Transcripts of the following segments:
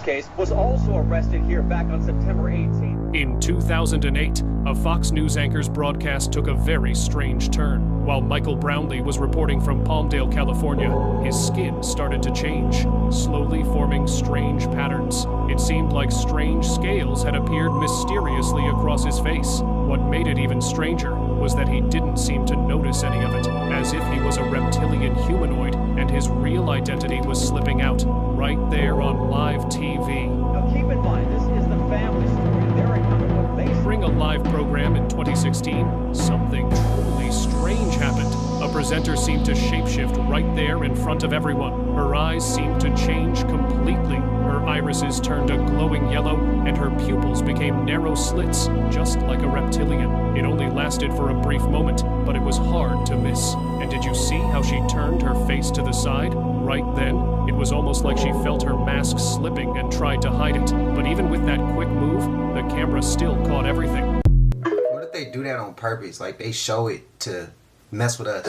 case, was also arrested here back on September 18th. In 2008, a Fox News anchor's broadcast took a very strange turn. While Michael Brownlee was reporting from Palmdale, California, his skin started to change, slowly forming strange patterns. It seemed like strange scales had appeared mysteriously across his face. What made it even stranger was that he didn't seem to notice any of it, as if he was a reptilian humanoid and his real identity was slipping out right there on live TV. Now keep in mind, this is the family story. Their account of what they During a live program in 2016, something truly strange happened. A presenter seemed to shapeshift right there in front of everyone. Her eyes seemed to change completely. Her irises turned a glowing yellow, and her pupils became narrow slits, just like a reptilian. It only lasted for a brief moment, but it was hard to miss. And did you see how she turned her face to the side? Right then, it was almost like she felt her mask slipping and tried to hide it. But even with that quick move, the camera still caught everything. What if they do that on purpose? Like, they show it to mess with us?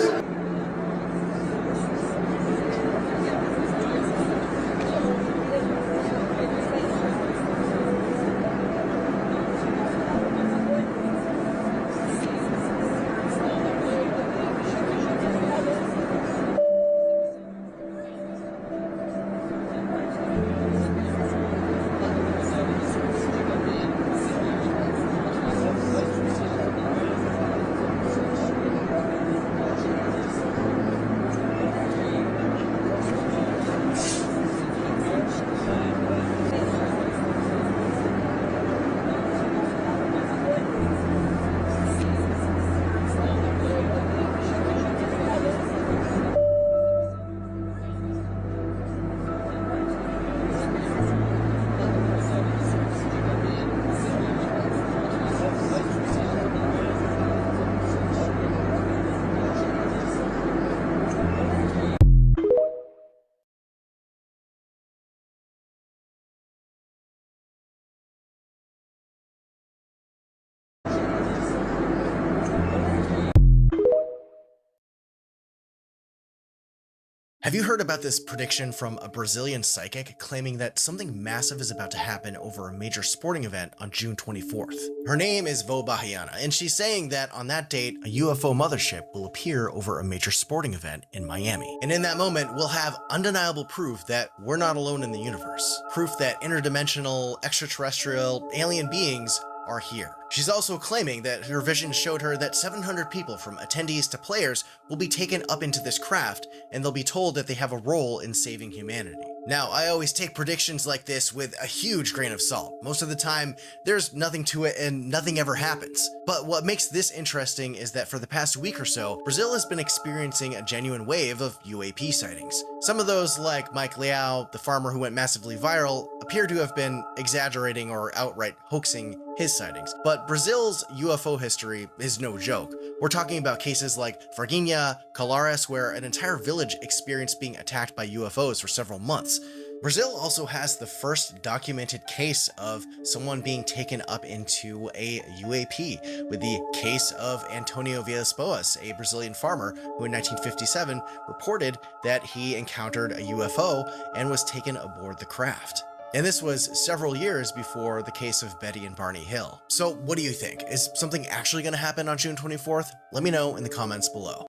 Have you heard about this prediction from a Brazilian psychic claiming that something massive is about to happen over a major sporting event on June 24th? Her name is Vo Bahiana, and she's saying that on that date, a UFO mothership will appear over a major sporting event in Miami. And in that moment, we'll have undeniable proof that we're not alone in the universe. Proof that interdimensional, extraterrestrial, alien beings are here. She's also claiming that her vision showed her that 700 people, from attendees to players, will be taken up into this craft, and they'll be told that they have a role in saving humanity. Now, I always take predictions like this with a huge grain of salt. Most of the time, there's nothing to it and nothing ever happens. But what makes this interesting is that for the past week or so, Brazil has been experiencing a genuine wave of UAP sightings. Some of those, like Mike Liao, the farmer who went massively viral, appear to have been exaggerating or outright hoaxing his sightings. But Brazil's UFO history is no joke. We're talking about cases like Varginha, Colares, where an entire village experienced being attacked by UFOs for several months. Brazil also has the first documented case of someone being taken up into a UAP, with the case of Antonio Villas-Boas, a Brazilian farmer who in 1957 reported that he encountered a UFO and was taken aboard the craft. And this was several years before the case of Betty and Barney Hill. So what do you think? Is something actually going to happen on June 24th? Let me know in the comments below.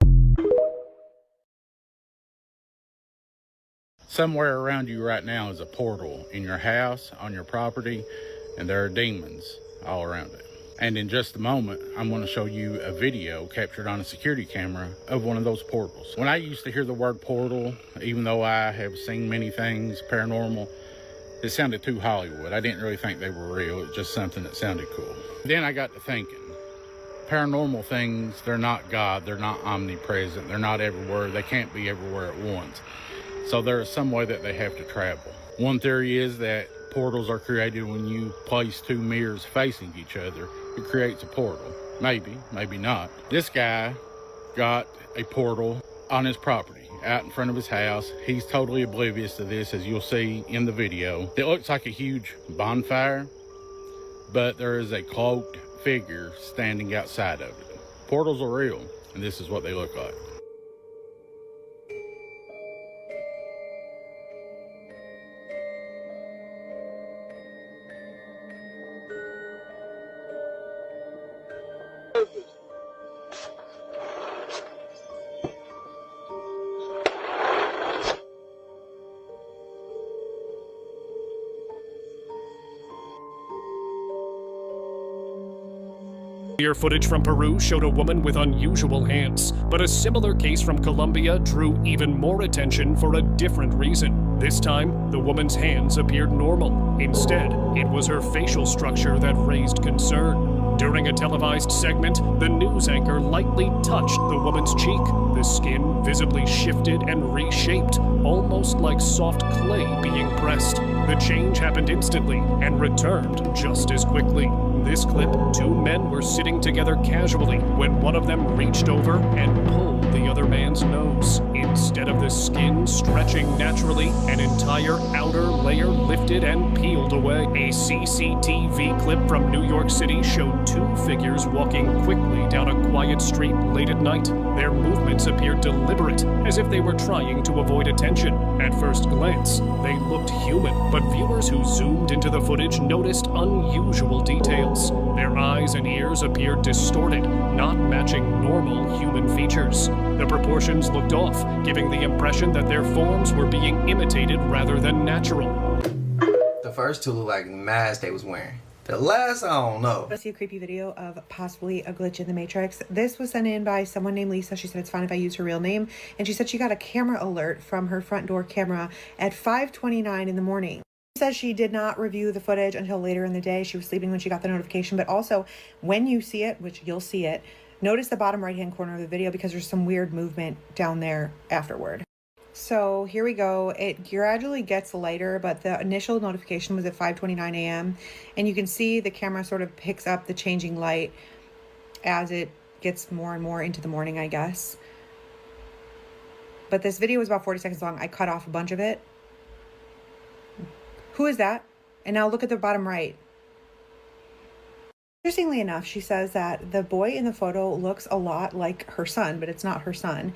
Somewhere around you right now is a portal in your house, on your property, and there are demons all around it. And in just a moment, I'm going to show you a video captured on a security camera of one of those portals. When I used to hear the word portal, even though I have seen many things paranormal, it sounded too Hollywood. I didn't really think they were real. It was just something that sounded cool. Then I got to thinking, paranormal things, they're not God, they're not omnipresent, they're not everywhere, they can't be everywhere at once. So there is some way that they have to travel. One theory is that portals are created when you place two mirrors facing each other. It creates a portal. Maybe, maybe not. This guy got a portal on his property, out in front of his house. He's totally oblivious to this, as you'll see in the video. It looks like a huge bonfire, but there is a cloaked figure standing outside of it. Portals are real, and this is what they look like. Earlier footage from Peru showed a woman with unusual hands, but a similar case from Colombia drew even more attention for a different reason. This time, the woman's hands appeared normal. Instead, it was her facial structure that raised concern. During a televised segment, the news anchor lightly touched the woman's cheek. The skin visibly shifted and reshaped, almost like soft clay being pressed. The change happened instantly and returned just as quickly. In this clip, two men were sitting together casually when one of them reached over and pulled the other man's nose. Instead of the skin stretching naturally, an entire outer layer lifted and peeled away. A CCTV clip from New York City showed two figures walking quickly down a quiet street late at night. Their movements appeared deliberate, as if they were trying to avoid attention. At first glance, they looked human, but viewers who zoomed into the footage noticed unusual details. Their eyes and ears appeared distorted, not matching normal human features. The proportions looked off, giving the impression that their forms were being imitated rather than natural. The first two look like masks they was wearing. The last, I don't know. I see a creepy video of possibly a glitch in the Matrix. This was sent in by someone named Lisa. She said it's fine if I use her real name. And she said she got a camera alert from her front door camera at 5:29 in the morning. She says she did not review the footage until later in the day. She was sleeping when she got the notification. But also, when you see it, which you'll see it, notice the bottom right-hand corner of the video because there's some weird movement down there afterward. So here we go. It gradually gets lighter, but the initial notification was at 5:29 a.m. And you can see the camera sort of picks up the changing light as it gets more and more into the morning, I guess. But this video was about 40 seconds long. I cut off a bunch of it. Who is that? And now look at the bottom right. Interestingly enough, she says that the boy in the photo looks a lot like her son, but it's not her son.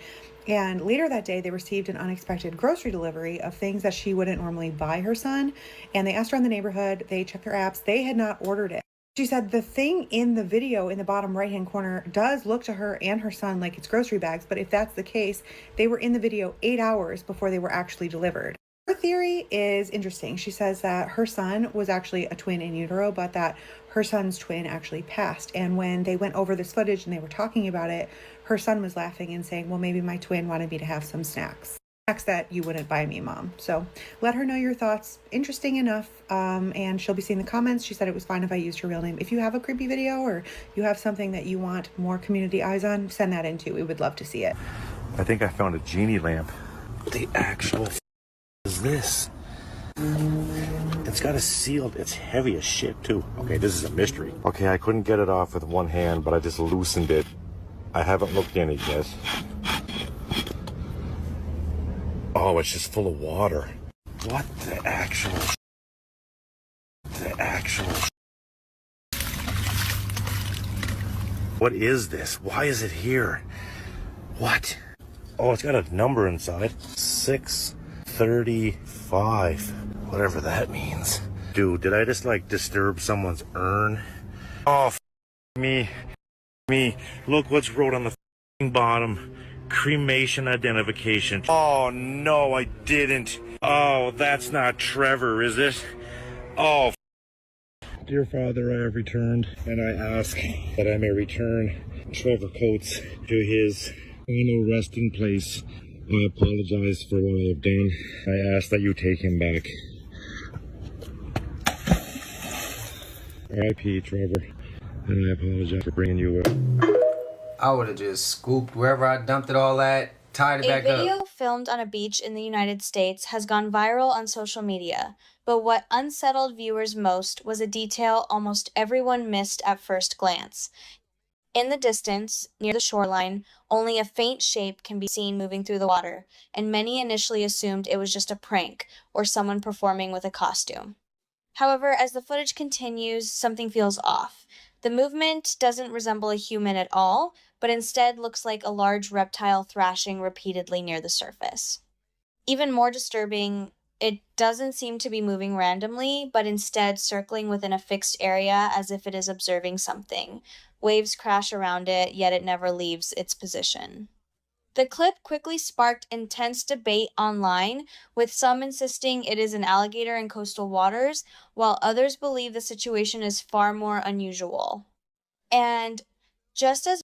And later that day, they received an unexpected grocery delivery of things that she wouldn't normally buy her son. And they asked around the neighborhood, they checked their apps, they had not ordered it. She said the thing in the video in the bottom right-hand corner does look to her and her son like it's grocery bags. But if that's the case, they were in the video 8 hours before they were actually delivered. Her theory is interesting. She says that her son was actually a twin in utero, but that her son's twin actually passed. And when they went over this footage and they were talking about it, her son was laughing and saying, well, maybe my twin wanted me to have some snacks. Snacks that you wouldn't buy me, Mom. So let her know your thoughts. Interesting enough. And she'll be seeing the comments. She said it was fine if I used her real name. If you have a creepy video or you have something that you want more community eyes on, send that in too. We would love to see it. I think I found a genie lamp. The actual is this? It's got a sealed, it's heavy as shit too. Okay, this is a mystery. Okay, I couldn't get it off with one hand, but I just loosened it. I haven't looked in it yet. Oh, it's just full of water. What the actual? What is this? Why is it here? What? Oh, it's got a number inside. 635. Whatever that means. Dude, did I just like disturb someone's urn? Oh, me. Look what's wrote on the bottom. Cremation identification. Oh, no, I didn't. Oh, that's not Trevor, is it? Oh, dear Father, I have returned, and I ask that I may return Trevor Coates to his final resting place. I apologize for what I have done. I ask that you take him back. R.I.P. Trevor, and I apologize for bringing you up. I would have just scooped wherever I dumped it all at, tied it back up. A video filmed on a beach in the United States has gone viral on social media, but what unsettled viewers most was a detail almost everyone missed at first glance. In the distance, near the shoreline, only a faint shape can be seen moving through the water, and many initially assumed it was just a prank or someone performing with a costume. However, as the footage continues, something feels off. The movement doesn't resemble a human at all, but instead looks like a large reptile thrashing repeatedly near the surface. Even more disturbing, it doesn't seem to be moving randomly, but instead circling within a fixed area as if it is observing something. Waves crash around it, yet it never leaves its position. The clip quickly sparked intense debate online, with some insisting it is an alligator in coastal waters, while others believe the situation is far more unusual. And Just as